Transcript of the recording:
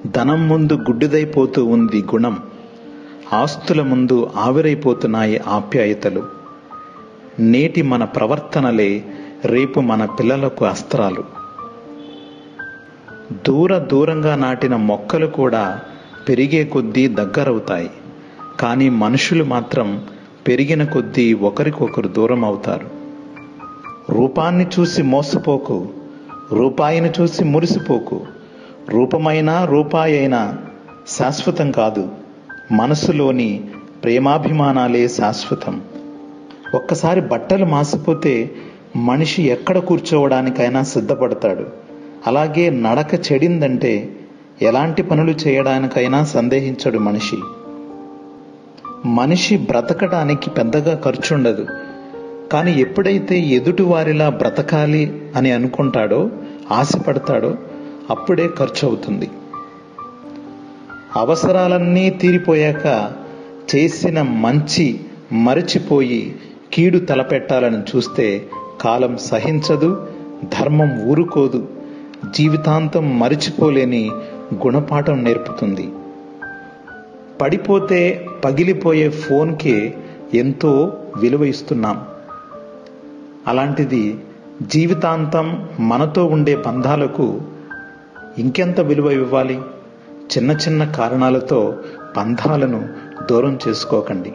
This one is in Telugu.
ధనం ముందు గుడ్డిదైపోతూ ఉంది గుణం, ఆస్తుల ముందు ఆవిరైపోతున్నాయి ఆప్యాయతలు. నేటి మన ప్రవర్తనలే రేపు మన పిల్లలకు అస్త్రాలు. దూరంగా నాటిన మొక్కలు కూడా పెరిగే కొద్దీ దగ్గరవుతాయి, కానీ మనుషులు మాత్రం పెరిగిన కొద్దీ ఒకరికొకరు దూరం అవుతారు. రూపాన్ని చూసి మోసపోకు, రూపాయిని చూసి మురిసిపోకు. రూపమైనా రూపాయి అయినా శాశ్వతం కాదు, మనసులోని ప్రేమాభిమానాలే శాశ్వతం. ఒక్కసారి బట్టలు మాసిపోతే మనిషి ఎక్కడ కూర్చోవడానికైనా సిద్ధపడతాడు. అలాగే నడక చెడిందంటే ఎలాంటి పనులు చేయడానికైనా సందేహించడు మనిషి. మనిషి బ్రతకడానికి పెద్దగా ఖర్చుండదు, కానీ ఎప్పుడైతే ఎదుటివారిలా బ్రతకాలి అని అనుకుంటాడో, ఆశపడతాడో అప్పుడే ఖర్చు అవుతుంది. అవసరాలన్నీ తీరిపోయాక చేసిన మంచి మరచిపోయి కీడు తలపెట్టాలని చూస్తే కాలం సహించదు, ధర్మం ఊరుకోదు, జీవితాంతం మరిచిపోలేని గుణపాఠం నేర్పుతుంది. పడిపోతే పగిలిపోయే ఫోన్కే ఎంతో విలువ ఇస్తున్నాం. అలాంటిది జీవితాంతం మనతో ఉండే బంధాలకు ఇంకెంత విలువ ఇవ్వాలి? చిన్న చిన్న కారణాలతో బంధాలను దూరం చేసుకోకండి.